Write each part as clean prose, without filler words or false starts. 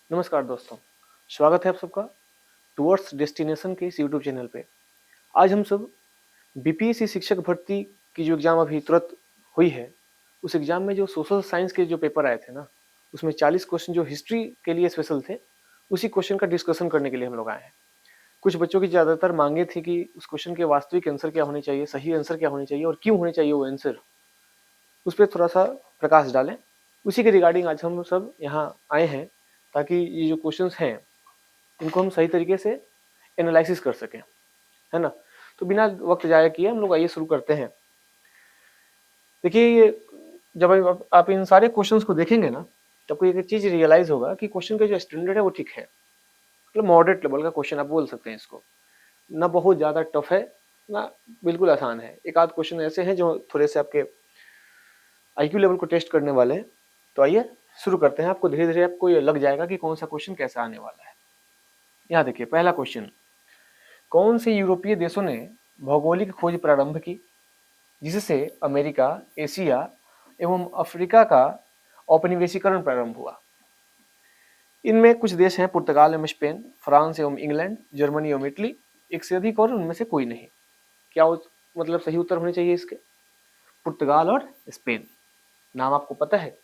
नमस्कार दोस्तों, स्वागत है आप सबका टुवर्ड्स डेस्टिनेशन के इस यूट्यूब चैनल पे। आज हम सब बीपीएससी शिक्षक भर्ती की जो एग्ज़ाम अभी तुरंत हुई है, उस एग्ज़ाम में जो सोशल साइंस के जो पेपर आए थे ना, उसमें 40 क्वेश्चन जो हिस्ट्री के लिए स्पेशल थे, उसी क्वेश्चन का डिस्कशन करने के लिए हम लोग आए हैं। कुछ बच्चों की ज़्यादातर मांगे थी कि उस क्वेश्चन के वास्तविक आंसर क्या होने चाहिए, सही आंसर क्या होने चाहिए और क्यों होने चाहिए वो आंसर, उस पर थोड़ा सा प्रकाश डालें। उसी के रिगार्डिंग आज हम सब यहाँ आए हैं, ताकि ये जो क्वेश्चंस हैं इनको हम सही तरीके से एनालिसिस कर सकें, है ना। तो बिना वक्त जाया किए हम लोग आइए शुरू करते हैं। देखिए, ये जब आप इन सारे क्वेश्चंस को देखेंगे ना, तो आपको एक चीज रियलाइज होगा कि क्वेश्चन का जो स्टैंडर्ड है वो ठीक है, मतलब मॉडरेट लेवल का क्वेश्चन आप बोल सकते हैं इसको। ना बहुत ज्यादा टफ है, ना बिल्कुल आसान है। एक आध क्वेश्चन ऐसे हैं जो थोड़े से आपके आईक्यू लेवल को टेस्ट करने वाले हैं। तो आइए शुरू करते हैं। आपको धीरे धीरे आपको ये लग जाएगा कि कौन सा क्वेश्चन कैसा आने वाला है। यहाँ देखिए, पहला क्वेश्चन, कौन से यूरोपीय देशों ने भौगोलिक खोज प्रारंभ की जिससे अमेरिका, एशिया एवं अफ्रीका का औपनिवेशीकरण प्रारंभ हुआ? इनमें कुछ देश हैं, पुर्तगाल एवं स्पेन, फ्रांस एवं इंग्लैंड, जर्मनी एवं इटली, एक से अधिक और उनमें से कोई नहीं। क्या मतलब सही उत्तर होने चाहिए इसके? पुर्तगाल और स्पेन। नाम आपको पता है,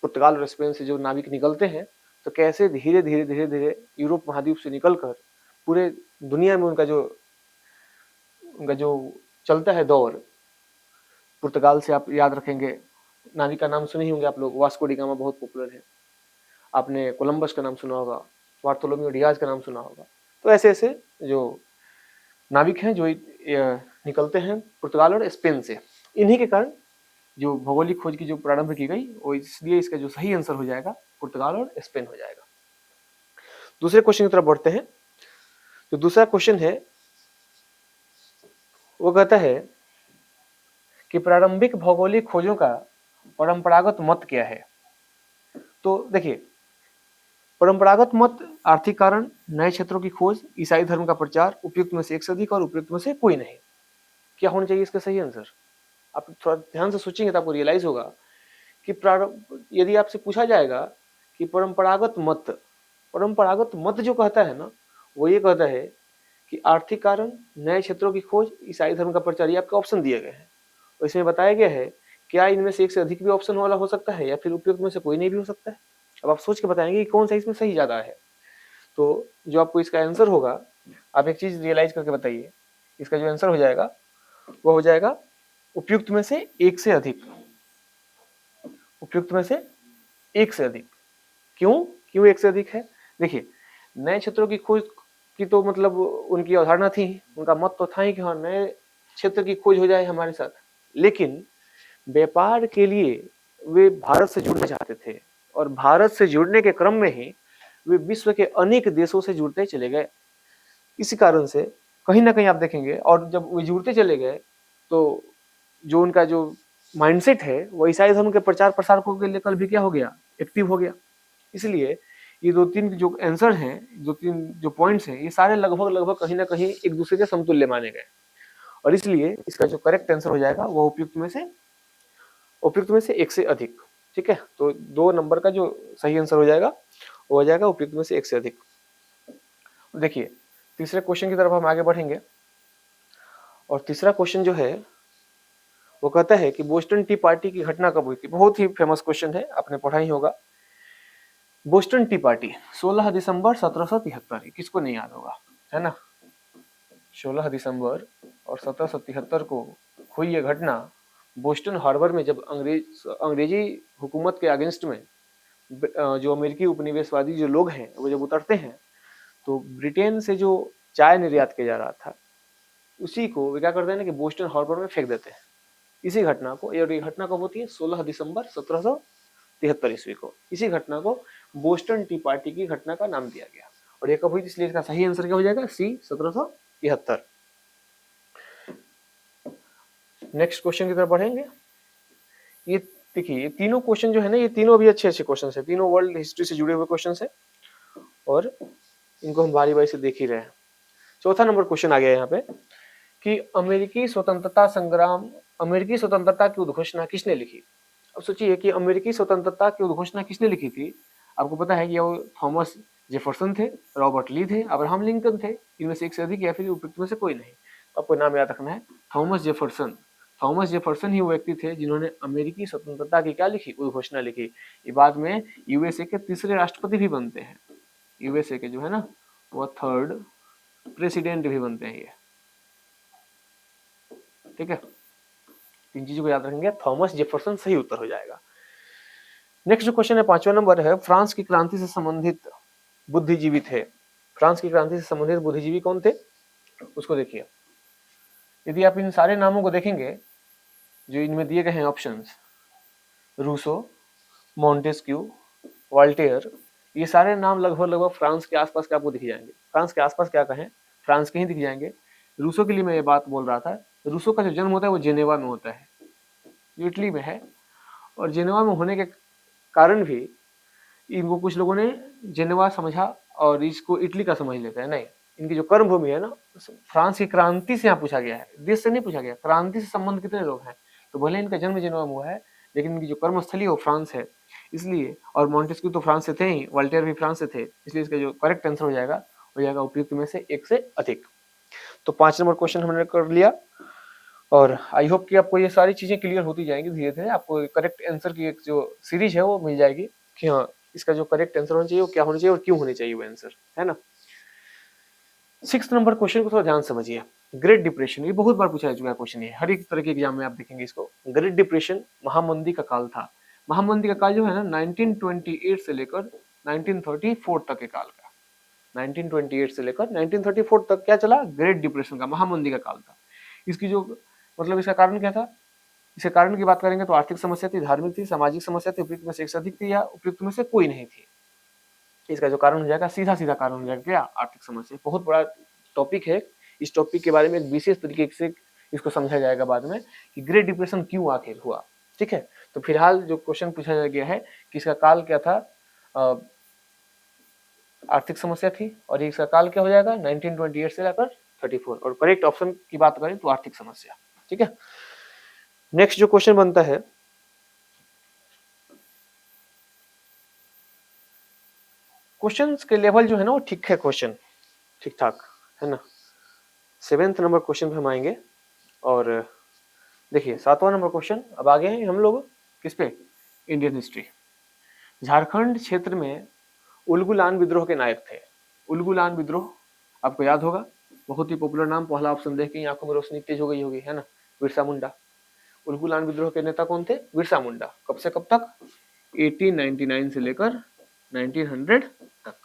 पुर्तगाल और स्पेन से जो नाविक निकलते हैं, तो कैसे धीरे धीरे धीरे धीरे यूरोप महाद्वीप से निकलकर पूरे दुनिया में उनका जो चलता है दौर। पुर्तगाल से आप याद रखेंगे, नाविक का नाम सुने ही होंगे आप लोग, वास्को डी गामा बहुत पॉपुलर है। आपने कोलंबस का नाम सुना होगा, बार्थोलोमेओ डियाज का नाम सुना होगा। तो ऐसे ऐसे जो नाविक हैं जो निकलते हैं पुर्तगाल और स्पेन से, इन्हीं के कारण जो भौगोलिक खोज की जो प्रारंभ की गई, वो इसलिए इसका जो सही आंसर हो जाएगा पुर्तगाल और स्पेन हो जाएगा। दूसरे क्वेश्चन की तरफ बढ़ते हैं। तो दूसरा क्वेश्चन है, वो कहता है कि प्रारंभिक भौगोलिक खोजों का परंपरागत मत क्या है? तो देखिए, परंपरागत मत, आर्थिक कारण, नए क्षेत्रों की खोज, ईसाई धर्म का प्रचार, उपयुक्त में से एक से अधिक और उपयुक्त में से कोई नहीं। क्या होना चाहिए इसका सही आंसर? आप थोड़ा ध्यान से सोचेंगे तो आपको रियलाइज होगा कि यदि आपसे पूछा जाएगा कि परंपरागत मत जो कहता है ना, वो ये कहता है कि आर्थिक कारण, नए क्षेत्रों की खोज, ईसाई धर्म का प्रचार, ये आपके ऑप्शन दिए गए हैं। और इसमें बताया गया है क्या इनमें से एक से अधिक भी ऑप्शन वाला हो सकता है या फिर उपयुक्त में से कोई नहीं भी हो सकता है। अब आप सोच के बताएंगे कि कौन सा इसमें सही ज्यादा है। तो जो आपको इसका आंसर होगा, आप एक चीज रियलाइज करके बताइए, इसका जो आंसर हो जाएगा वो हो जाएगा उपयुक्त में से एक से अधिक। उपयुक्त में से एक से अधिक। क्यों क्यों एक से अधिक है? देखिए, नए क्षेत्रों की खोज की तो मतलब उनकी अवधारणा थी, उनका मत तो था ही कि हाँ नए क्षेत्र की खोज हो जाए हमारे साथ, लेकिन व्यापार के लिए वे भारत से जुड़ना चाहते थे, और भारत से जुड़ने के क्रम में ही वे विश्व के अनेक देशों से जुड़ते चले गए। इसी कारण से कहीं ना कहीं आप देखेंगे, और जब वे जुड़ते चले गए तो जो उनका जो माइंडसेट है वो ईसाई धर्म के प्रचार प्रसार को लेकर भी क्या हो गया, एक्टिव हो गया। इसलिए ये दो तीन जो आंसर हैं, दो तीन जो पॉइंट्स हैं, ये सारे लगभग लगभग कहीं ना कहीं एक दूसरे के समतुल्य माने गए, और इसलिए इसका जो करेक्ट आंसर हो जाएगा वो उपयुक्त में से एक से अधिक। ठीक है, तो 2 नंबर का जो सही आंसर हो जाएगा वो हो जाएगा उपयुक्त में से एक से अधिक। देखिए, तीसरे क्वेश्चन की तरफ हम आगे बढ़ेंगे, और तीसरा क्वेश्चन जो है वो कहता है कि बोस्टन टी पार्टी की घटना कब हुई थी? बहुत ही फेमस क्वेश्चन है, आपने पढ़ा ही होगा। बोस्टन टी पार्टी 16 दिसंबर 1773, किसको नहीं याद होगा, है ना। 16 दिसंबर और 1773 को हुई यह घटना बोस्टन हार्बर में, जब अंग्रेजी हुकूमत के अगेंस्ट में जो अमेरिकी उपनिवेशवादी जो लोग हैं वो जब उतरते हैं, तो ब्रिटेन से जो चाय निर्यात किया जा रहा था, उसी को वे क्या करते हैं ना कि बोस्टन हार्बर में फेंक देते हैं। इसी घटना को, और ये घटना कब होती है? 16 दिसंबर 1773 ईस्वी को। इसी घटना को बोस्टन टी पार्टी की घटना का नाम दिया गया, और ये कब हुई? इसलिए इसका सही आंसर क्या हो जाएगा? सी, 1773। नेक्स्ट क्वेश्चन की तरफ बढ़ेंगे। ये देखिए, ये तीनों क्वेश्चन जो है ना, ये तीनों भी अच्छे अच्छे क्वेश्चन है, तीनों वर्ल्ड हिस्ट्री से जुड़े हुए क्वेश्चन है, और इनको हम बारी बारी से देख ही रहे हैं। चौथा नंबर क्वेश्चन आ गया यहाँ पे कि अमेरिकी स्वतंत्रता की उद्घोषणा किसने लिखी? अब सोचिए कि अमेरिकी स्वतंत्रता की उद्घोषणा किसने लिखी थी। आपको पता है कि वो थॉमस जेफरसन थे, रॉबर्ट ली थे, अब्राहम लिंकन थे, इनमें से एक से अधिक या फिर उपयुक्त में से कोई नहीं। तो आपको नाम याद रखना है थॉमस जेफरसन। थॉमस जेफरसन ही वो व्यक्ति थे जिन्होंने अमेरिकी स्वतंत्रता की क्या लिखी, उद्घोषणा लिखी। ये बाद में यूएसए के तीसरे राष्ट्रपति भी बनते हैं, यूएसए के जो है ना वो थर्ड प्रेसिडेंट भी बनते हैं ये, ठीक है। इन चीजों को याद रखेंगे, थॉमस जेफरसन सही उत्तर हो जाएगा। नेक्स्ट जो क्वेश्चन है 5वां नंबर है, फ्रांस की क्रांति से संबंधित बुद्धिजीवी थे। फ्रांस की क्रांति से संबंधित बुद्धिजीवी कौन थे, उसको देखिए। यदि आप इन सारे नामों को देखेंगे जो इनमें दिए गए हैं ऑप्शंस, रूसो, मॉन्टेस्क्यू, वॉल्टेयर, ये सारे नाम लगभग फ्रांस के आसपास के आपको दिख जाएंगे। फ्रांस के आसपास क्या कहें, फ्रांस के ही दिख जाएंगे। रूसो के लिए मैं ये बात बोल रहा था, रूसो का जो जन्म होता है वो जेनेवा में होता है, जो इटली में है। और जेनेवा में होने के कारण भी इनको कुछ लोगों ने जेनेवा समझा और इसको इटली का समझ लेते हैं। नहीं, इनकी जो कर्म भूमि है ना, फ्रांस की क्रांति से यहाँ पूछा गया है, देश से नहीं पूछा गया, क्रांति से संबंध कितने लोग हैं। तो भले इनका जन्म जेनेवा में हुआ है, लेकिन इनकी जो कर्मस्थली है वो फ्रांस है, इसलिए। और मॉन्टेस्क्यू तो फ्रांस से थे ही, वॉल्टेयर भी फ्रांस से थे, इसलिए इसका जो करेक्ट आंसर हो जाएगा उपयुक्त में से एक से अधिक। तो 5 नंबर क्वेश्चन हमने कर लिया, और आई होप कि आपको ये सारी चीजें क्लियर होती जाएंगी धीरे धीरे। आपको करेक्ट आंसर की एक जो सीरीज है वो मिल जाएगी कि हाँ इसका जो करेक्ट आंसर होना चाहिए वो क्या होना चाहिए और क्यों होने चाहिए वो आंसर, है ना। 6 नंबर क्वेश्चन को थोड़ा ध्यान समझिए। ग्रेट डिप्रेशन, ये बहुत बार पूछा जा चुका है क्वेश्चन, ये हर एक तरह के एग्जाम में आप देखेंगे इसको। ग्रेट डिप्रेशन महामंदी का काल था। महामंदी का काल जो है ना 1928 से लेकर 1934 तक के काल का, 1928 से लेकर 1934 तक क्या चला, ग्रेट डिप्रेशन का, महामंदी का काल था। इसकी जो मतलब इसका कारण क्या था, इसके कारण की बात करेंगे तो आर्थिक समस्या थी, धार्मिक थी, सामाजिक समस्या थी, उपयुक्त में से एक से अधिक थी या उपयुक्त में से कोई नहीं थी। इसका जो कारण हो जाएगा, सीधा सीधा कारण हो जाएगा क्या, आर्थिक समस्या। बहुत बड़ा टॉपिक है, इस टॉपिक के बारे में एक विशेष तरीके से इसको समझा जाएगा बाद में कि ग्रेट डिप्रेशन क्यों आखिर हुआ, ठीक है। तो फिलहाल जो क्वेश्चन पूछा गया है कि इसका काल क्या था, आर्थिक समस्या थी, और इसका काल क्या हो जाएगा 1928 से लेकर 34, और करेक्ट ऑप्शन की बात करें तो आर्थिक समस्या, ठीक है। नेक्स्ट जो क्वेश्चन बनता है, क्वेश्चंस के लेवल जो है ना वो ठीक है, क्वेश्चन ठीक ठाक है ना। 7th नंबर क्वेश्चन पे हम आएंगे, और देखिए 7वां नंबर क्वेश्चन। अब आगे हैं हम लोग किस पे, इंडियन हिस्ट्री। झारखंड क्षेत्र में उलगुलान विद्रोह के नायक थे। उलगुलान विद्रोह आपको याद होगा, बहुत ही पॉपुलर नाम, पहला ऑप्शन देख के आंखों में रोशनी तेज हो गई होगी, है ना, बिरसा मुंडा। उलगुलान विद्रोह के नेता कौन थे, बिरसा मुंडा। कब से कब तक, 1899 से लेकर 1900 तक,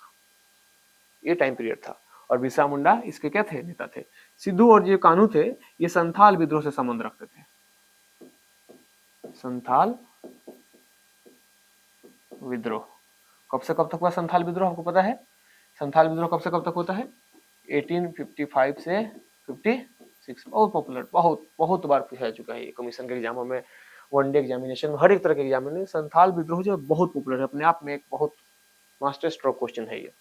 ये टाइम पीरियड था। और बिरसा मुंडा इसके क्या थे, नेता थे। सिद्धू और जो कान्हू थे ये संथाल विद्रोह से संबंध रखते थे। संथाल विद्रोह कब से कब तक हुआ, संथाल विद्रोह आपको पता है, संथाल विद्रोह कब से कब तक होता है, 1855 से 56। बहुत पॉपुलर, बहुत बार पूछा जा चुका है ये कमीशन के एग्जामों में, वनडे एग्जामिनेशन में, हर एक तरह के एग्जाम में। संथाल विद्रोह जो बहुत पॉपुलर है, अपने आप में एक बहुत मास्टर स्ट्रोक क्वेश्चन है ये।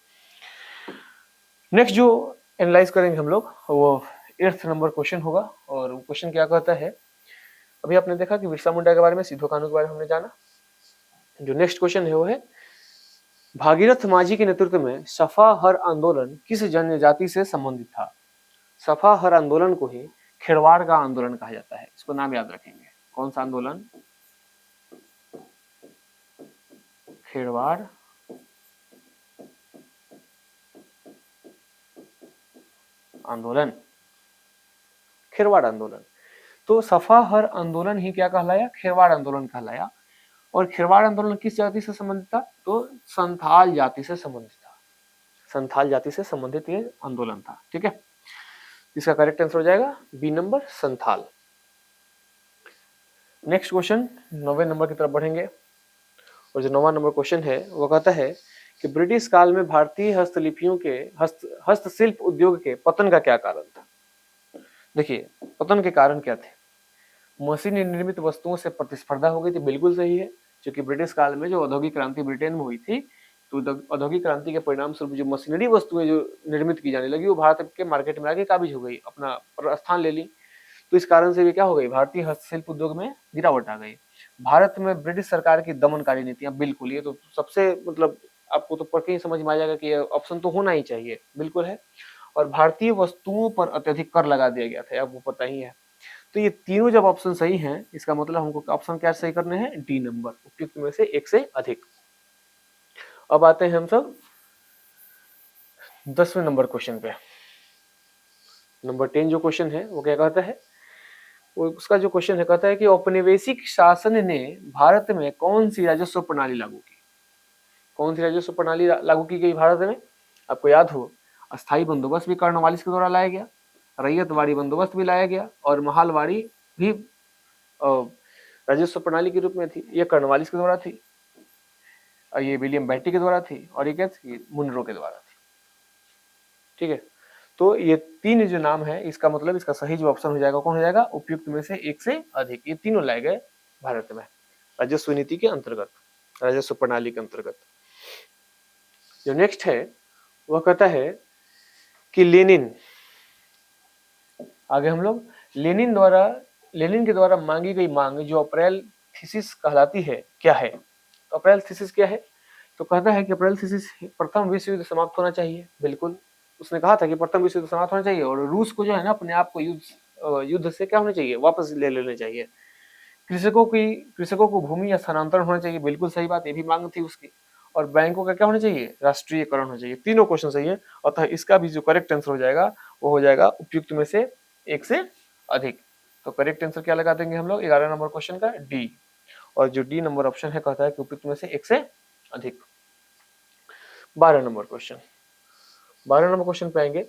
नेक्स्ट जो एनालाइज करेंगे हम लोग वो 8th नंबर क्वेश्चन होगा, और क्वेश्चन क्या कहता है, अभी आपने देखा कि बिरसा मुंडा के बारे में, सिद्धू कान्हू के बारे में हमने जाना। जो नेक्स्ट क्वेश्चन है वो है, भागीरथ माझी के नेतृत्व में सफा हर आंदोलन किस जनजाति से संबंधित था। सफा हर आंदोलन को ही खेरवाड़ का आंदोलन कहा जाता है, इसको नाम याद रखेंगे। कौन सा आंदोलन, खेरवाड़ आंदोलन, खेरवाड़ आंदोलन। तो सफा हर आंदोलन ही क्या कहलाया, खेरवाड़ आंदोलन कहलाया। और खेरवाड़ आंदोलन किस जाति से संबंधित था, तो संथाल जाति से संबंधित था। संथाल जाति से संबंधित ये आंदोलन था, ठीक है। इसका करेक्ट आंसर हो जाएगा B number, Santhal. Next question 9वें नंबर की तरफ बढ़ेंगे, और जो 9वां नंबर क्वेश्चन है वो कहता है कि ब्रिटिश काल में भारतीय हस्तलिपियों के हस्तशिल्प उद्योग के पतन का क्या कारण था। देखिए पतन के कारण क्या थे, मशीन निर्मित वस्तुओं से प्रतिस्पर्धा हो गई थी, बिल्कुल सही है। क्योंकि ब्रिटिश काल में जो औद्योगिक क्रांति ब्रिटेन में हुई थी, तो औद्योगिक क्रांति के परिणाम स्वरूप जो मशीनरी वस्तुएं जो निर्मित की जाने लगी वो भारत के मार्केट में आके काबिज हो गई, अपना स्थान ले ली। तो इस कारण से भी क्या हो गई, भारतीय हस्तशिल्प उद्योग में गिरावट आ गई। भारत में ब्रिटिश सरकार की दमनकारी नीतियां, बिल्कुल ये तो सबसे मतलब आपको तो पढ़ के ही समझ में आ जाएगा कि ऑप्शन तो होना ही चाहिए, बिल्कुल है। और भारतीय वस्तुओं पर अत्यधिक कर लगा दिया गया था, आपको पता ही है। तो ये तीनों जब ऑप्शन सही हैं, इसका मतलब हमको ऑप्शन क्या सही करने हैं, डी नंबर, उपयुक्त में से एक से अधिक। अब आते हैं हम सब 10वें नंबर क्वेश्चन पे। नंबर 10 जो क्वेश्चन है वो क्या कहता है, उसका जो क्वेश्चन है कहता है कि औपनिवेशिक शासन ने भारत में कौन सी राजस्व प्रणाली लागू की। कौन सी राजस्व प्रणाली लागू की गई भारत में, आपको याद हो, अस्थाई बंदोबस्त भी कर्नवालिस के द्वारा लाया गया, रैयतवाड़ी बंदोबस्त भी लाया गया, और महालवाड़ी भी राजस्व प्रणाली के रूप में थी। ये कर्नवालिस के द्वारा थी, और ये विलियम बेंटिक के द्वारा थी, और ये क्या थी, मुनरो के द्वारा थी। ठीक है, तो ये तीन जो नाम है, इसका मतलब इसका सही जो ऑप्शन हो जाएगा, कौन हो जाएगा, उपयुक्त में से एक से अधिक। ये तीनों लाए गए भारत में राजस्व नीति के अंतर्गत, राजस्व प्रणाली के अंतर्गत। जो नेक्स्ट है वह कहता है कि लेनिन, आगे हम लोग लेनिन के द्वारा मांगी गई मांग जो अप्रैल थीसिस कहलाती है, क्या है। तो अप्रैल थीसिस क्या है, तो कहता है कि अप्रैल थीसिस प्रथम विश्व युद्ध समाप्त होना चाहिए। बिल्कुल, उसने कहा था कि प्रथम विश्व युद्ध समाप्त होना चाहिए, और रूस को जो है ना अपने आप को युद्ध से क्या होना चाहिए, वापस ले लेना चाहिए। कृषकों को भूमि स्थानांतरण होना चाहिए, बिल्कुल सही बात, ये भी मांग थी उसकी। और बैंकों का क्या होना चाहिए, राष्ट्रीयकरण होना चाहिए। तीनों क्वेश्चन सही है, अतः इसका भी जो करेक्ट आंसर हो जाएगा वो हो जाएगा उपयुक्त में से एक से अधिक। तो करेक्ट आंसर क्या लगा देंगे हम लोग 11 नंबर क्वेश्चन का, डी। और जो डी नंबर ऑप्शन है कहता है कि उपयुक्त में से एक से अधिक। 12 नंबर क्वेश्चन, 12 नंबर क्वेश्चन पे आएंगे।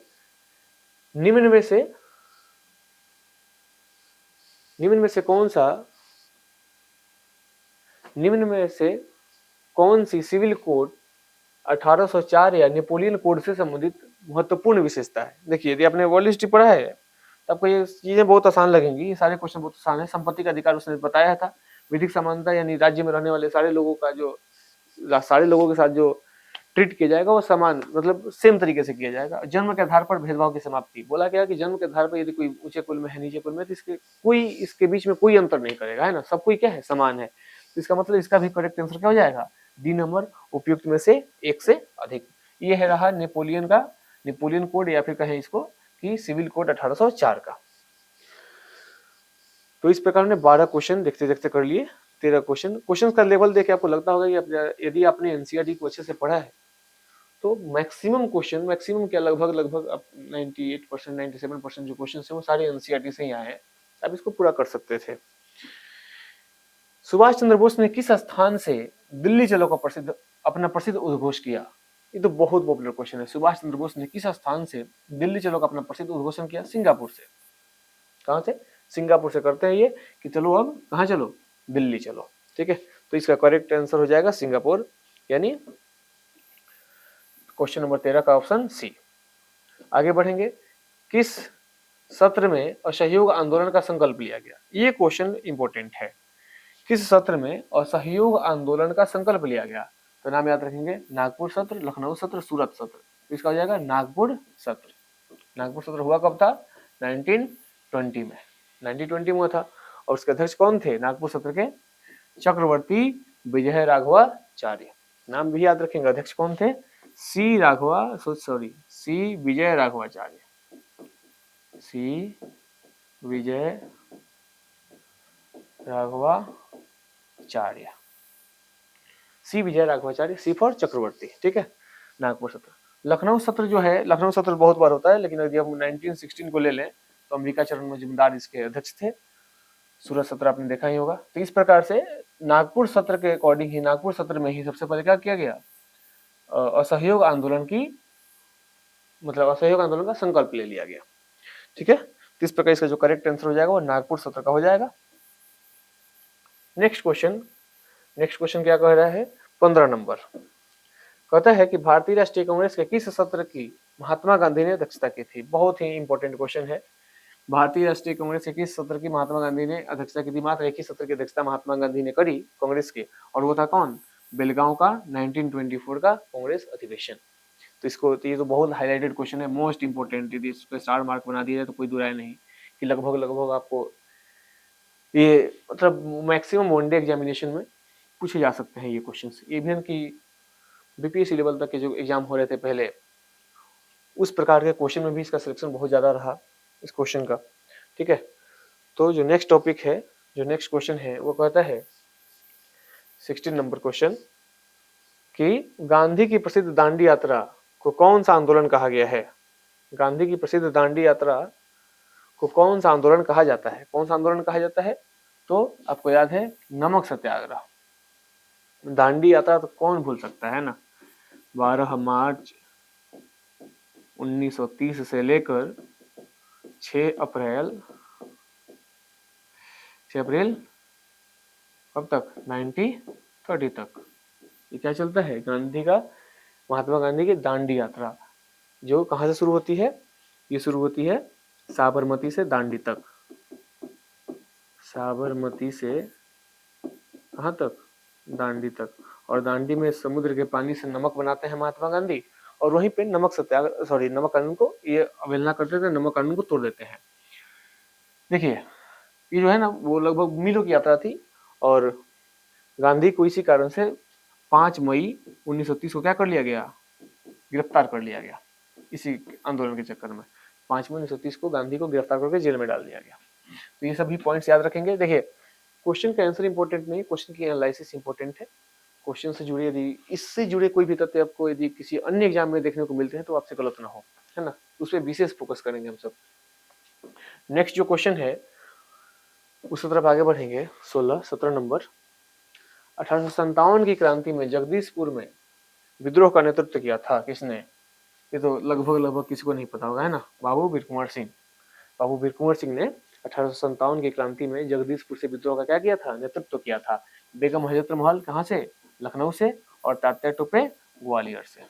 निम्न में से कौन सी सिविल कोड 1804 या नेपोलियन कोड से संबंधित महत्वपूर्ण विशेषता है। देखिए, यदि आपने वर्ल्ड हिस्ट्री पढ़ा है तो आपको ये चीजें बहुत आसान लगेंगी, ये सारे क्वेश्चन बहुत आसान है। संपत्ति का अधिकार उसने बताया था, विधिक समानता यानी राज्य में रहने वाले सारे लोगों के साथ जो ट्रीट किया जाएगा वो समान, मतलब सेम तरीके से किया जाएगा। जन्म के आधार पर भेदभाव की समाप्ति, बोला गया कि जन्म के आधार पर यदि कोई ऊंचे कुल में है, नीचे कुल में, तो इसके बीच में कोई अंतर नहीं करेगा, है ना, सब कोई क्या है, समान है। तो इसका मतलब इसका भी करेक्ट आंसर क्या हो जाएगा, डी नंबर, उपयुक्त में से एक से अधिक। ये है रहा नेपोलियन कोड, या फिर कहें इसको कि सिविल कोड 1804 का। तो इस प्रकार ने 12 क्वेश्चन देखते देखते कर लिए। 13 क्वेश्चन का लेवल देखे आपको लगता होगा कि यदि आपने एनसीईआरटी को अच्छे से पढ़ा है तो मैक्सिमम क्या, लगभग अब 98% 97% जो क्वेश्चन है वो सारे एनसीईआरटी से ही आए हैं, आप इसको पूरा कर सकते थे। सुभाष चंद्र बोस ने किस स्थान से दिल्ली चलो का अपना प्रसिद्ध उद्घोष किया। ये तो बहुत पॉपुलर क्वेश्चन है। सुभाष चंद्र बोस ने किस स्थान से दिल्ली चलो का अपना प्रसिद्ध उद्घोषण किया, सिंगापुर से। कहां से, सिंगापुर से करते हैं ये कि चलो अब कहां चलो, दिल्ली चलो। ठीक है, तो इसका करेक्ट आंसर हो जाएगा सिंगापुर, यानी क्वेश्चन नंबर 13 का ऑप्शन सी। आगे बढ़ेंगे, किस सत्र में असहयोग आंदोलन का संकल्प लिया गया। ये क्वेश्चन इंपॉर्टेंट है, किस सत्र में असहयोग आंदोलन का संकल्प लिया गया। तो नाम याद रखेंगे, नागपुर सत्र, लखनऊ सत्र, सूरत सत्र। तो इसका हो जाएगा नागपुर सत्र। नागपुर सत्र हुआ कब था, 1920 में, 1920 में हुआ था। और उसके अध्यक्ष कौन थे नागपुर सत्र के, चक्रवर्ती विजय राघवाचार्य। नाम भी याद रखेंगे, अध्यक्ष कौन थे, सी विजय राघवाचार्य। सी विजय राघवाचार्य, सी फॉर चक्रवर्ती। ठीक है, नागपुर सत्र। लखनऊ सत्र जो है, लखनऊ सत्र बहुत बार होता है, लेकिन यदि हम 1916 को ले लें तो अंबिकाचरण मजूमदार इसके अध्यक्ष थे। सूरत सत्र आपने देखा ही होगा। तो इस प्रकार से नागपुर सत्र के अकॉर्डिंग ही, नागपुर सत्र में ही सबसे पहले क्या किया गया, असहयोग आंदोलन का संकल्प ले लिया गया। ठीक है, तो इस प्रकार इसका जो करेक्ट आंसर हो जाएगा वो नागपुर सत्र का हो जाएगा। नेक्स्ट क्वेश्चन क्या कह रहा है, 15 नंबर कहता है कि भारतीय राष्ट्रीय कांग्रेस के किस सत्र की महात्मा गांधी ने अध्यक्षता की थी। बहुत ही इंपॉर्टेंट क्वेश्चन है। भारतीय राष्ट्रीय कांग्रेस के किस सत्र की महात्मा गांधी ने अध्यक्षता की थी। मात्र एक ही सत्र की अध्यक्षता महात्मा गांधी ने करी कांग्रेस के, और वो था कौन, बेलगांव का 1924 का कांग्रेस अधिवेशन। तो ये तो बहुत हाईलाइटेड क्वेश्चन है, मोस्ट इंपोर्टेंट। यदि इस पे स्टार मार्क बना दिया जाए तो कोई दुराय नहीं कि लगभग आपको ये मतलब मैक्सिमम वनडे एग्जामिनेशन में पूछे जा सकते हैं ये क्वेश्चंस। इवन की बीपीएससी लेवल तक के जो एग्जाम हो रहे थे पहले, उस प्रकार के क्वेश्चन में भी इसका सिलेक्शन बहुत ज्यादा रहा इस क्वेश्चन का। ठीक है, तो जो नेक्स्ट टॉपिक है, जो नेक्स्ट क्वेश्चन है वो कहता है 16 नंबर क्वेश्चन कि गांधी की प्रसिद्ध दांडी यात्रा को कौन सा आंदोलन कहा गया है। गांधी की प्रसिद्ध दांडी यात्रा को कौन सा आंदोलन कहा जाता है, कौन सा आंदोलन कहा जाता है? तो आपको याद है नमक सत्याग्रह। दांडी यात्रा तो कौन भूल सकता है ना, 12 मार्च 1930 से लेकर 6 अप्रैल कब तक, 1930 तक ये क्या चलता है, गांधी का, महात्मा गांधी की दांडी यात्रा, जो कहां से शुरू होती है, ये शुरू होती है साबरमती से दांडी तक। साबरमती से कहां तक, दांडी तक। और दांडी में समुद्र के पानी से नमक बनाते हैं महात्मा गांधी, और वहीं पे नमक सत्याग्रह नमक कानून को ये अवहेलना करते थे, नमक कानून को तोड़ देते हैं। देखिए ये जो है ना वो लगभग मीलों की यात्रा थी, और गांधी को इसी कारण से 5 मई 1930 को क्या कर लिया गया, गिरफ्तार कर लिया गया। इसी आंदोलन के चक्कर में 5 मई 1930 को गांधी को गिरफ्तार करके जेल में डाल दिया गया। तो ये सभी पॉइंट्स याद रखेंगे। देखिए क्वेश्चन का आंसर इंपॉर्टेंट नहीं, क्वेश्चन की एनालिसिस इंपॉर्टेंट है। क्वेश्चन से जुड़े यदि इससे जुड़े कोई भी तथ्य आपको यदि किसी अन्य एग्जाम में देखने को मिलते हैं तो आपसे गलत ना हो, है ना, उस पर विशेष फोकस करेंगे हम सब। नेक्स्ट जो क्वेश्चन है उस तरफ आगे बढ़ेंगे। 17 नंबर, 1857 की क्रांति में जगदीशपुर में विद्रोह का नेतृत्व किया था किसने? ये तो लगभग किसी को नहीं पता होगा, है ना, बाबू वीर कुंवर सिंह। बाबू वीर कुंवर सिंह ने 1857 की क्रांति में जगदीशपुर से विद्रोह का क्या किया था, नेतृत्व किया था। बेगम हजरत महल कहां से, लखनऊ से, और तात्या टोपे ग्वालियर से।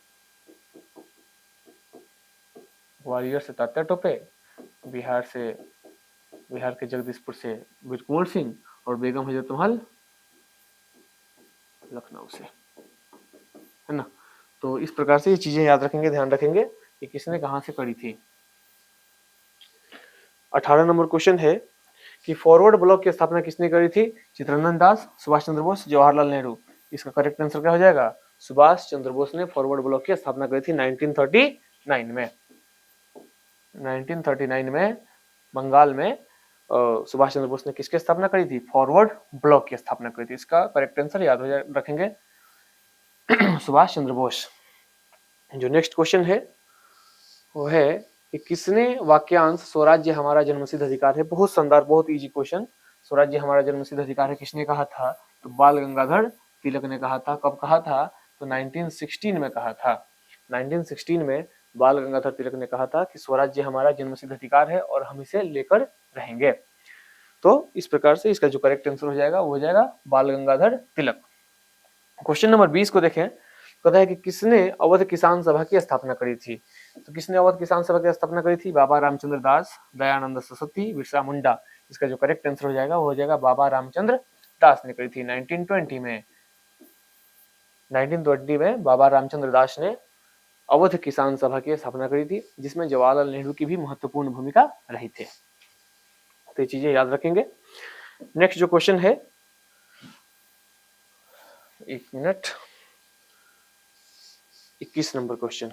ग्वालियर से तात्या टोपे, बिहार के जगदीशपुर से वीर कुंवर सिंह, और बेगम हजरत महल लखनऊ से, है ना। तो इस प्रकार से ये चीजें याद रखेंगे, ध्यान रखेंगे कि किसने कहां से करी थी। 18 नंबर क्वेश्चन है कि फॉरवर्ड ब्लॉक की स्थापना किसने करी थी? चित्तरंजन दास, सुभाष चंद्र बोस, जवाहरलाल नेहरू। इसका करेक्ट आंसर क्या हो जाएगा? सुभाष चंद्र बोस ने फॉरवर्ड ब्लॉक की स्थापना करी थी 1939 में। 1939 में बंगाल में सुभाष चंद्र बोस ने किसकी स्थापना करी थी? फॉरवर्ड ब्लॉक की स्थापना करी थी। इसका करेक्ट आंसर याद रखेंगे सुभाष चंद्र बोस। जो नेक्स्ट क्वेश्चन है वो है कि किसने वाक्यांश स्वराज्य हमारा जन्मसिद्ध अधिकार है, बहुत शानदार, बहुत इजी क्वेश्चन, स्वराज्य हमारा जन्मसिद्ध अधिकार है किसने कहा था? तो बाल गंगाधर तिलक ने कहा था। कब कहा था? तो 1916 में कहा था। 1916 में बाल गंगाधर तिलक ने कहा था कि स्वराज्य हमारा जन्मसिद्ध अधिकार है और हम इसे लेकर रहेंगे। तो इस प्रकार से इसका जो करेक्ट आंसर हो जाएगा वो हो जाएगा बाल गंगाधर तिलक। क्वेश्चन नंबर 20 को देखें, कहता है कि किसने अवध किसान सभा की स्थापना करी थी? तो किसने अवध किसान सभा की स्थापना करी थी? बाबा रामचंद्र दास, दयानंद सरस्वती, बिरसा मुंडा। इसका जो करेक्ट आंसर हो जाएगा वो हो जाएगा बाबा रामचंद्र दास ने करी थी 1920 में। 1920 में बाबा रामचंद्र दास ने अवध किसान सभा की स्थापना करी थी, जिसमें जवाहरलाल नेहरू की भी महत्वपूर्ण भूमिका रही थी। तो ये चीजें याद रखेंगे। नेक्स्ट जो क्वेश्चन है, एक मिनट, 21 नंबर क्वेश्चन,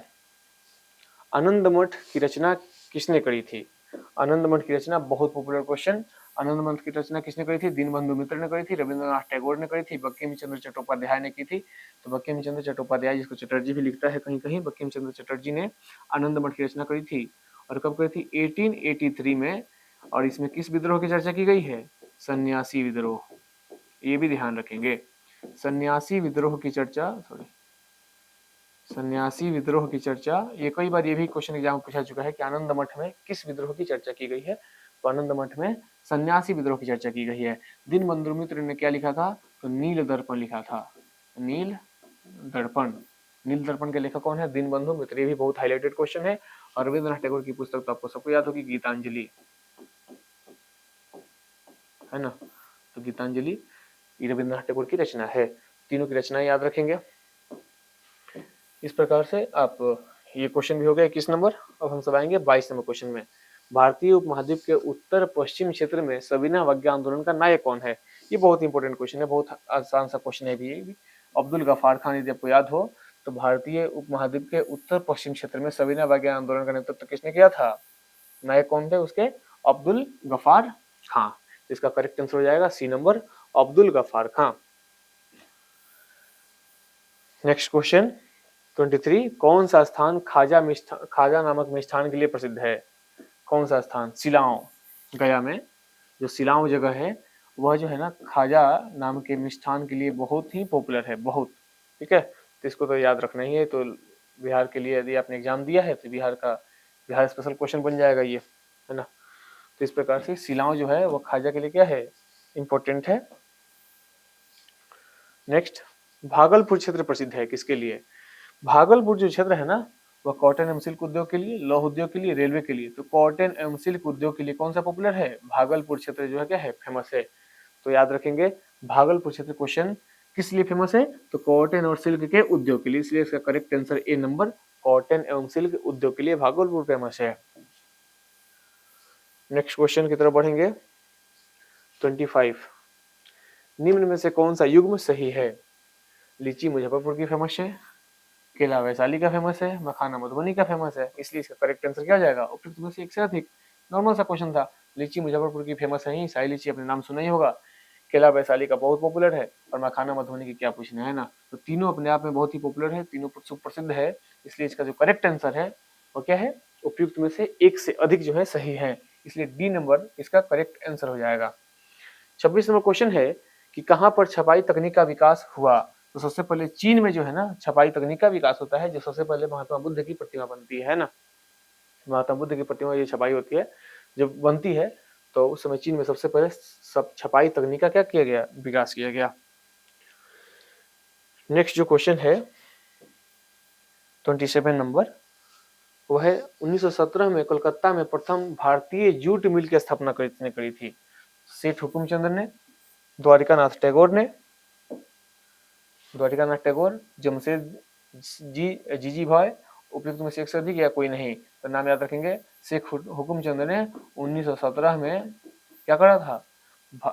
आनंद मठ की रचना किसने करी थी? आनंद मठ की रचना बहुत पॉपुलर क्वेश्चन। आनंद मठ की रचना किसने करी थी? दीनबंधु मित्र ने करी थी, रविंद्रनाथ टैगोर ने करी थी, बंकिम चंद्र चट्टोपाध्याय ने की थी। तो बंकिम चंद्र चट्टोपाध्याय, जिसको चटर्जी भी लिखता है कहीं कहीं, बंकिम चंद्र चटर्जी ने आनंद मठ की रचना करी थी। और कब करी थी? 1883 में। और इसमें किस विद्रोह की चर्चा की गई है? सन्यासी विद्रोह। ये भी ध्यान रखेंगे, सन्यासी विद्रोह की चर्चा, सन्यासी विद्रोह की चर्चा। ये कई बार ये भी क्वेश्चन एग्जाम में पूछा चुका है कि आनंद मठ में किस विद्रोह की चर्चा की गई है? तो आनंद मठ में सन्यासी विद्रोह की चर्चा की गई है। दीनबंधु मित्र ने क्या लिखा था? तो नील दर्पण लिखा था, नील दर्पण। नील दर्पण के लेखक कौन है? दीनबंधु मित्र। ये भी बहुत हाईलाइटेड क्वेश्चन है। और रविंद्रनाथ टैगोर की पुस्तक तो आपको सबको याद होगी, गीतांजलि, है ना। तो गीतांजलि ये रविंद्रनाथ टैगोर की रचना है। तीनों की रचनाएं याद रखेंगे। इस प्रकार से आप, ये क्वेश्चन भी हो गया 21 नंबर। अब हम सब आएंगे 22 नंबर क्वेश्चन में। भारतीय उपमहाद्वीप के उत्तर पश्चिम क्षेत्र में सविनय अवज्ञा आंदोलन का नायक कौन है? ये बहुत इंपॉर्टेंट क्वेश्चन है, बहुत आसान सा क्वेश्चन है भी। अब्दुल गफार खान, यदि आपको याद हो तो भारतीय उपमहाद्वीप के उत्तर पश्चिम क्षेत्र में सविनय अवज्ञा आंदोलन का नेतृत्व किसने किया था? नायक कौन थे उसके? अब्दुल गफार खां। इसका करेक्ट आंसर हो जाएगा सी नंबर, अब्दुल गफार खां। नेक्स्ट क्वेश्चन 23, कौन सा स्थान खाजा नामक मिष्ठान के लिए प्रसिद्ध है? कौन सा स्थान? सिलाओं, गया में जो सिलाओं जगह है वह जो है ना खाजा नाम के मिष्ठान के लिए बहुत ही पॉपुलर है, बहुत। ठीक है, तो इसको तो याद रखना ही है। तो बिहार के लिए यदि आपने एग्जाम दिया है तो बिहार स्पेशल क्वेश्चन बन जाएगा ये, है ना। तो इस प्रकार से सिलाओं जो है वो खाजा के लिए क्या है? इंपॉर्टेंट है। नेक्स्ट, भागलपुर क्षेत्र प्रसिद्ध है किसके लिए? भागलपुर जो क्षेत्र है ना वह कॉटन एवं सिल्क उद्योग के लिए, लौह उद्योग के लिए, रेलवे के लिए। तो कॉटन एवं सिल्क उद्योग के लिए कौन सा पॉपुलर है? भागलपुर क्षेत्र जो है क्या है? फेमस है। तो याद रखेंगे भागलपुर क्षेत्र क्वेश्चन किस लिए फेमस है? तो कॉटन और सिल्क के उद्योग के लिए, इसलिए इसका correct answer A number, cotton एवं सिल्क उद्योग के लिए भागलपुर फेमस है। नेक्स्ट क्वेश्चन की तरफ बढ़ेंगे 25, निम्न में से कौन सा युग्म सही है? लीची मुजफ्फरपुर की फेमस है, केला वैशाली का फेमस है, मखाना मधुबनी का फेमस है, इसलिए इसका करेक्ट आंसर क्या हो जाएगा? उपयुक्त में से एक से अधिक। नॉर्मल सा क्वेश्चन था। लीची मुजफ्फरपुर की फेमस है ही, शाही लीची अपने नाम सुना ही होगा, केला वैशाली का बहुत पॉपुलर है, और मखाना मधुबनी की क्या पूछना है ना। तो तीनों अपने आप में बहुत ही पॉपुलर है, तीनों सुप्रसिद्ध है, इसलिए इसका जो करेक्ट आंसर है वो क्या है? उपयुक्त में से एक से अधिक जो है सही है, इसलिए डी नंबर इसका करेक्ट आंसर हो जाएगा। 26 नंबर क्वेश्चन है कि कहां पर छपाई तकनीक का विकास हुआ? तो सबसे पहले चीन में जो है ना छपाई तकनीक का विकास होता है, जो सबसे पहले महात्मा बुद्ध की प्रतिमा बनती है ना। महात्मा बुद्ध की प्रतिमा ये छपाई होती है, जब बनती है तो उस समय चीन में सबसे पहले सब छपाई तकनीक का क्या किया गया? विकास किया गया। नेक्स्ट जो क्वेश्चन है 27 नंबर, वह है 1917 में कोलकाता में प्रथम भारतीय जूट मिल की स्थापना किसने करी थी? सेठ हुकुमचंद ने, द्वारिकानाथ टैगोर, जमशेद जीजी भाई, उपयुक्त में से एक से अधिक या कोई नहीं। तो नाम याद रखेंगे, शेख हुकुमचंद ने 1917 में क्या करा था?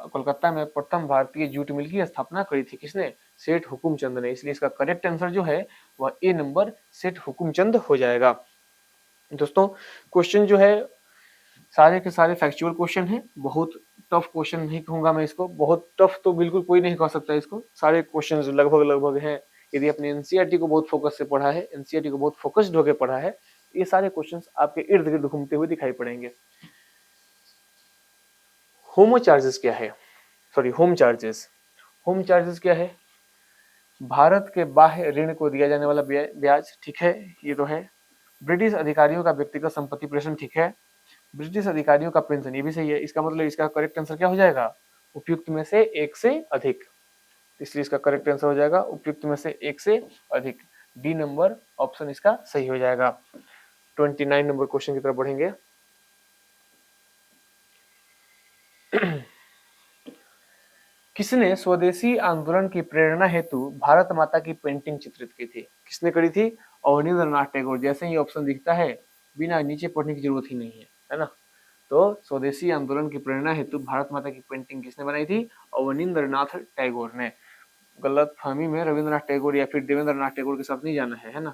कोलकाता में प्रथम भारतीय जूट मिल की स्थापना करी थी। किसने? सेठ हुकुमचंद ने, इसलिए इसका करेक्ट आंसर जो है वह ए नंबर सेठ हुकुमचंद हो जाएगा। दोस्तों क्वेश्चन जो है सारे के सारे फैक्चुअल क्वेश्चन है, बहुत टफ क्वेश्चन नहीं कहूंगा मैं इसको, बहुत टफ तो बिल्कुल कोई नहीं कह सकता इसको। सारे क्वेश्चन लगभग हैं। यदि आपने एनसीईआरटी को बहुत फोकस से पढ़ा है, एनसीईआरटी को बहुत फोकस्ड होकर पढ़ा है, ये सारे क्वेश्चंस आपके इर्द गिर्द घूमते हुए दिखाई पड़ेंगे। होम चार्जेस क्या है? होम चार्जेस क्या है? भारत के बाह्य ऋण को दिया जाने वाला ब्याज, ठीक है, ये तो है। ब्रिटिश अधिकारियों का व्यक्तिगत संपत्ति प्रेषण, ठीक है। ब्रिटिश अधिकारियों का पेंशन, ये भी सही है। इसका मतलब इसका करेक्ट आंसर क्या हो जाएगा? उपयुक्त में से एक से अधिक, इसलिए इसका करेक्ट आंसर हो जाएगा उपयुक्त में से एक से अधिक, डी नंबर ऑप्शन इसका सही हो जाएगा। 29 नंबर क्वेश्चन की तरफ बढ़ेंगे। किसने स्वदेशी आंदोलन की प्रेरणा हेतु भारत माता की पेंटिंग चित्रित की थी? किसने करी थी? अवनींद्रनाथ टैगोर। जैसे ही ऑप्शन दिखता है बिना नीचे पढ़ने की जरूरत ही नहीं है ना। तो स्वदेशी आंदोलन की प्रेरणा हेतु भारत माता की पेंटिंग किसने बनाई थी? अवनींद्रनाथ टैगोर ने। गलत फहमी में रविंद्रनाथ टैगोर या फिर देवेंद्रनाथ टैगोर के साथ नहीं जाना है ना।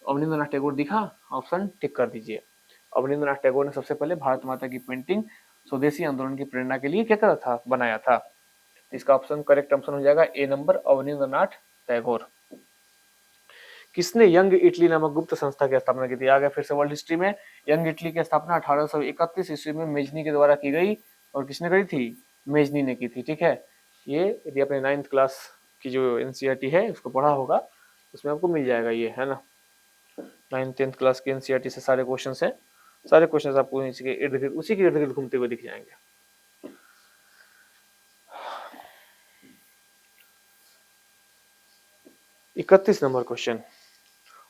अवनींद्रनाथ टैगोर दिखा, ऑप्शन टिक कर दीजिए। अवनींद्रनाथ टैगोर ने सबसे पहले भारत माता की पेंटिंग स्वदेशी आंदोलन की प्रेरणा के लिए क्या करा था? बनाया था। इसका ऑप्शन करेक्ट ऑप्शन हो जाएगा ए नंबर, अवनींद्रनाथ टैगोर। किसने यंग इटली नामक गुप्त संस्था की स्थापना की थी? आ गया फिर से वर्ल्ड हिस्ट्री में। यंग इटली की स्थापना 1831 ईस्वी में मेजनी के द्वारा की गई, और किसने करी थी? मेजनी ने की थी। ठीक है, ये यदि आपने 9th क्लास की जो एनसीईआरटी है उसको पढ़ा होगा उसमें आपको मिल जाएगा ये, है ना। 9th 10th क्लास की एनसीईआरटी से सारे क्वेश्चन है, सारे क्वेश्चन आपको उसी के इर्द गिर्द घूमते हुए दिख जाएंगे। 31 नंबर क्वेश्चन,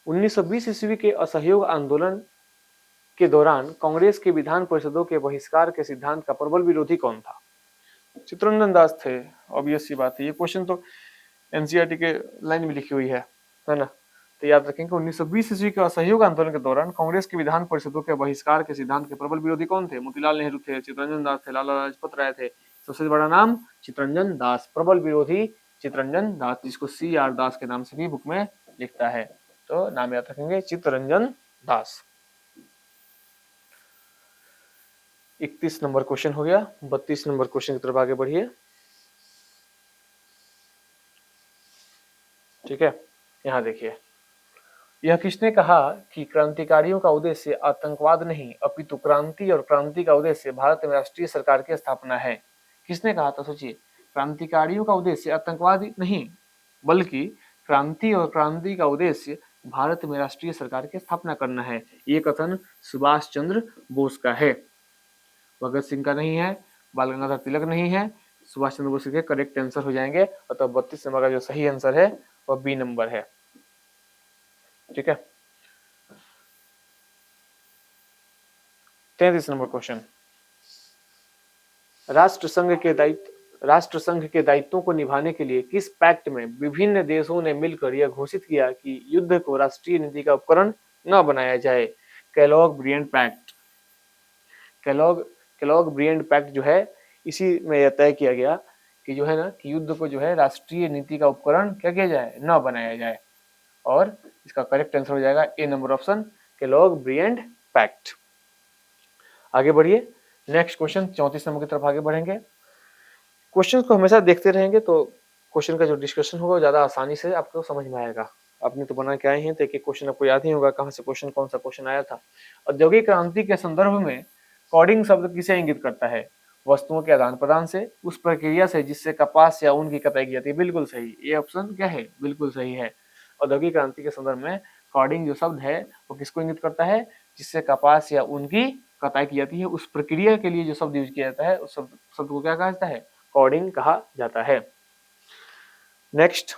1920 ईस्वी के असहयोग आंदोलन के दौरान कांग्रेस के विधान परिषदों के बहिष्कार के सिद्धांत का प्रबल विरोधी कौन था? चित्तरंजन दास थे। ऑब्वियस सी बात है, ये क्वेश्चन तो एनसीईआरटी के लाइन में लिखी हुई है ना। तो याद रखेंगे 1920 ईस्वी के असहयोग आंदोलन के दौरान कांग्रेस के विधान परिषदों के बहिष्कार के सिद्धांत के प्रबल विरोधी कौन थे? मोतीलाल नेहरू थे, चित्तरंजन दास थे, लाला लाजपत राय थे। सबसे बड़ा नाम चित्तरंजन दास, प्रबल विरोधी चित्तरंजन दास, जिसको CR दास के नाम से भी बुक में लिखता है। तो नाम याद रखेंगे चित्तरंजन दास। 31 नंबर क्वेश्चन हो गया। 32 नंबर क्वेश्चन की तरफ आगे बढ़िए। ठीक है, यहाँ देखिए, यह किसने कहा कि क्रांतिकारियों का उद्देश्य आतंकवाद नहीं अपितु क्रांति और क्रांति का उद्देश्य भारत में राष्ट्रीय सरकार की स्थापना है। किसने कहा था? सोचिए, क्रांतिकारियों का उद्देश्य आतंकवाद नहीं बल्कि क्रांति और क्रांति का उद्देश्य भारत में राष्ट्रीय सरकार की स्थापना करना है। ये कथन सुभाष चंद्र बोस का है, भगत सिंह का नहीं है, बाल गंगाधर तिलक नहीं है, सुभाष चंद्र बोस के करेक्ट आंसर हो जाएंगे। अतः 32 नंबर का जो सही आंसर है वह बी नंबर है। ठीक है, 33 नंबर क्वेश्चन, राष्ट्र संघ के दायित्वों को निभाने के लिए किस पैक्ट में विभिन्न देशों ने मिलकर यह घोषित किया कि युद्ध को राष्ट्रीय नीति का उपकरण न बनाया जाए? Kellogg-Brian pact. केलॉग-ब्रियन पैक्ट जो है, इसी में यह तय किया गया कि जो है ना, कि युद्ध को जो है राष्ट्रीय नीति का उपकरण क्या किया जाए? न बनाया जाए। और इसका करेक्ट आंसर हो जाएगा ए नंबर ऑप्शन, केलॉग-ब्रियन पैक्ट। आगे बढ़िए, नेक्स्ट क्वेश्चन 34 नंबर की तरफ आगे बढ़ेंगे। क्वेश्चन को हमेशा देखते रहेंगे तो क्वेश्चन का जो डिस्कशन होगा ज्यादा आसानी से आपको समझ में आएगा। आपने तो बना के आए हैं तो एक क्वेश्चन आपको याद ही होगा कहाँ से क्वेश्चन, कौन सा क्वेश्चन आया था। औद्योगिक क्रांति के संदर्भ में कॉडिंग शब्द किसे इंगित करता है? वस्तुओं के आदान प्रदान से, उस प्रक्रिया से जिससे कपास या ऊन की कटाई की जाती है। बिल्कुल सही, ये ऑप्शन क्या है? बिल्कुल सही है। औद्योगिक क्रांति के संदर्भ में कॉडिंग जो शब्द है वो किसको इंगित करता है? जिससे कपास या ऊन की कटाई की जाती है, उस प्रक्रिया के लिए जो शब्द यूज किया जाता है उस शब्द को क्या कहा जाता है? कॉडिंग कहा जाता है। नेक्स्ट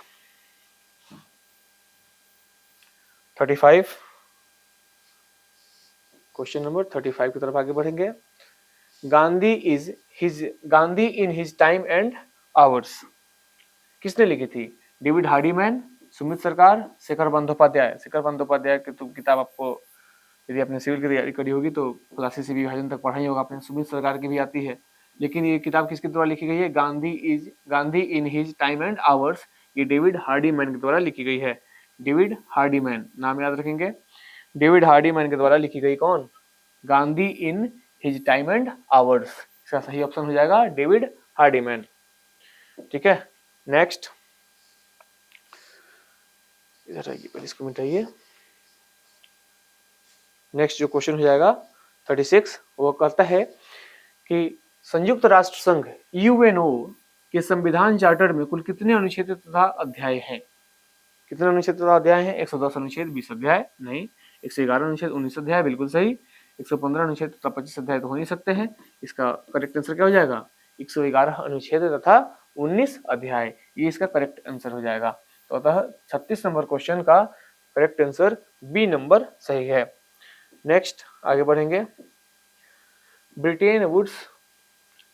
35, क्वेश्चन नंबर 35 की तरफ आगे बढ़ेंगे। Gandhi in his time and hours किसने लिखी थी? डेविड हार्डीमैन, सुमित सरकार, शेखर बंदोपाध्याय। शेखर बंदोपाध्याय की तो किताब आपको, यदि आपने सिविल की तैयारी करी होगी तो क्लासेस से विभाजन तक पढ़ाई होगा आपने। सुमित सरकार की भी आती है, लेकिन ये किताब किसके द्वारा लिखी गई है? Gandhi in his time and hours, ये डेविड हार्डीमैन के द्वारा लिखी गई है। डेविड हार्डीमैन, नाम याद रखेंगे। डेविड हार्डीमैन के द्वारा लिखी गई कौन? Gandhi in his time and hours. इसका सही ऑप्शन हो जाएगा डेविड हार्डीमैन। ठीक है, नेक्स्ट, इधर आइए, पहले इसको मिटाइए। नेक्स्ट जो क्वेश्चन हो जाएगा 36, वो कहता है कि संयुक्त राष्ट्र संघ यूएनओ के संविधान चार्टर में कुल कितने अनुच्छेद तथा अध्याय हैं? कितने अनुच्छेद तथा अध्याय हैं? 110 अनुच्छेद, 20 अध्याय नहीं। 111 अनुच्छेद, 19 अध्याय, बिल्कुल सही। 115 अनुच्छेद तथा 25 अध्याय तो हो नहीं सकते हैं। इसका करेक्ट आंसर क्या हो जाएगा? 111 अनुच्छेद तथा 19 अध्याय, ये इसका करेक्ट आंसर हो जाएगा। तो अतः 36 नंबर क्वेश्चन का करेक्ट आंसर बी नंबर सही है। नेक्स्ट आगे बढ़ेंगे। ब्रिटेन वुड्स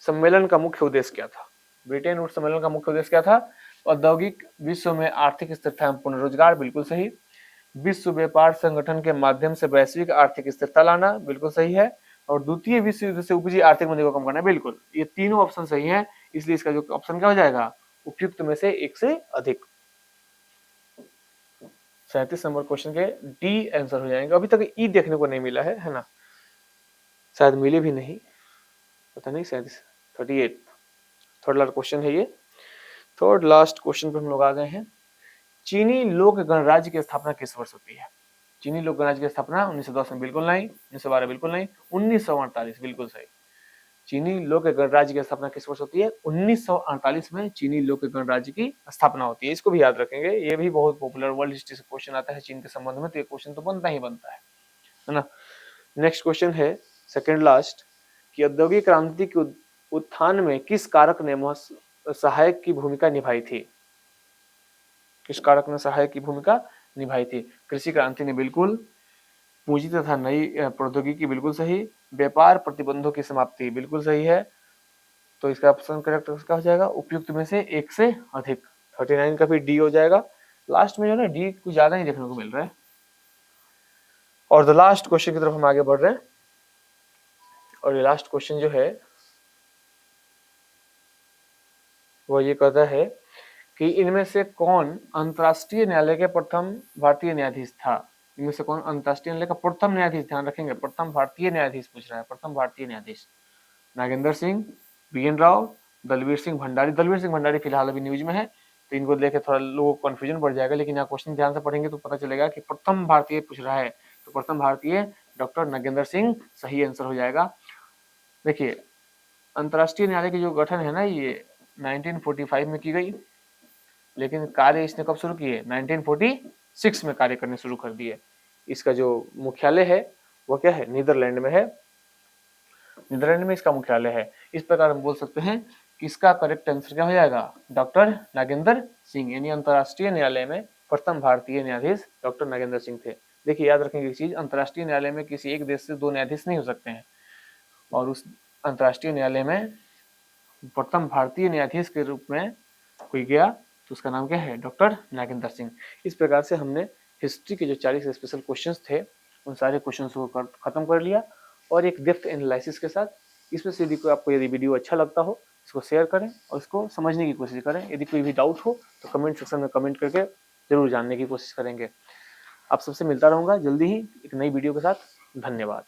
सम्मेलन का मुख्य उद्देश्य क्या था? ब्रिटेन वुड्स सम्मेलन का मुख्य उद्देश्य क्या था? औद्योगिक विश्व में आर्थिक स्थिरता एवं पुनर्रोजगार, बिल्कुल सही। विश्व व्यापार संगठन के माध्यम से वैश्विक आर्थिक स्थिरता लाना, बिल्कुल सही है। और द्वितीय विश्व युद्ध से उपजी आर्थिक मंदी को कम करना, बिल्कुल। ये तीनों ऑप्शन सही है, इसलिए इसका जो ऑप्शन क्या हो जाएगा? उपयुक्त में से एक से अधिक। 37 नंबर क्वेश्चन के डी आंसर हो जाएंगे। अभी तक ई देखने को नहीं मिला है ना? शायद मिले भी नहीं, पता नहीं। 38 थर्ड लास्ट क्वेश्चन है ये। थर्ड लास्ट क्वेश्चन पे हम लोग आ गए हैं। चीनी लोक गणराज्य की स्थापना किस वर्ष होती है? चीनी लोक गणराज्य की स्थापना 1910 में, बिल्कुल नहीं। 1912 बिल्कुल नहीं। 1948 बिल्कुल सही। चीनी लोक गणराज्य की स्थापना किस वर्ष होती है? 1948 में चीनी लोक गणराज्य की स्थापना होती है। इसको भी याद रखेंगे, ये भी बहुत पॉपुलर वर्ल्ड हिस्ट्री से क्वेश्चन आता है चीन के संबंध में, तो ये क्वेश्चन तो बनता ही बनता है ना। नेक्स्ट क्वेश्चन है सेकंड लास्ट, कि औद्योगिक क्रांति के उत्थान में किस कारक ने सहायक की भूमिका निभाई थी? किस कारक ने सहायक की भूमिका निभाई थी? कृषि क्रांति ने, बिल्कुल। पूंजी तथा नई प्रौद्योगिकी, बिल्कुल सही। व्यापार प्रतिबंधों की समाप्ति, बिल्कुल सही है। तो इसका ऑप्शन करेक्ट क्या हो जाएगा? उपयुक्त में से एक से अधिक। 39 का भी डी हो जाएगा। लास्ट में जो है ना, डी कुछ ज्यादा ही देखने को मिल रहा है। और द लास्ट क्वेश्चन की तरफ हम आगे बढ़ रहे हैं। और ये लास्ट क्वेश्चन जो है वो ये कहता है कि इनमें से कौन अंतर्राष्ट्रीय न्यायालय के प्रथम भारतीय न्यायाधीश था। इनमें से कौन अंतर्राष्ट्रीय न्यायालय का प्रथम न्यायाधीश, ध्यान रखेंगे प्रथम भारतीय न्यायाधीश पूछ रहा है, प्रथम भारतीय न्यायाधीश। नागेंद्र सिंह, BN राव, दलवीर सिंह भंडारी। दलवीर सिंह भंडारी फिलहाल अभी न्यूज में है, तो इनको लेके थोड़ा लोगों को कंफ्यूजन बढ़ जाएगा, लेकिन यहाँ क्वेश्चन ध्यान से पढ़ेंगे तो पता चलेगा कि प्रथम भारतीय पूछ रहा है, तो प्रथम भारतीय डॉक्टर नागेंद्र सिंह सही आंसर हो जाएगा। देखिए अंतर्राष्ट्रीय न्यायालय की जो गठन है ना, ये 1945 में की गई, लेकिन कार्य इसने कब शुरू किए, 1946 में कार्य करने शुरू कर दिए। इसका जो मुख्यालय है वो क्या है, नीदरलैंड में है, नीदरलैंड में इसका मुख्यालय है। इस प्रकार हम बोल सकते हैं कि इसका करेक्ट आंसर क्या हो जाएगा, डॉक्टर नागेंद्र सिंह, यानी अंतर्राष्ट्रीय न्यायालय में प्रथम भारतीय न्यायाधीश डॉक्टर नागेंद्र सिंह थे। देखिए याद रखेंगे एक चीज, अंतर्राष्ट्रीय न्यायालय में किसी एक देश से 2 न्यायाधीश नहीं हो सकते हैं, और उस अंतर्राष्ट्रीय न्यायालय में प्रथम भारतीय न्यायाधीश के रूप में कोई गया तो उसका नाम क्या है, डॉक्टर नागेंद्र सिंह। इस प्रकार से हमने हिस्ट्री के जो 40 स्पेशल क्वेश्चंस थे उन सारे क्वेश्चंस को खत्म कर लिया, और एक डेप्थ एनालिसिस के साथ। इसमें से यदि आपको यदि वीडियो अच्छा लगता हो इसको शेयर करें और इसको समझने की कोशिश करें। यदि कोई भी डाउट हो तो कमेंट सेक्शन में कमेंट करके जरूर जानने की कोशिश करेंगे। आप सबसे मिलता रहूंगा जल्दी ही एक नई वीडियो के साथ। धन्यवाद।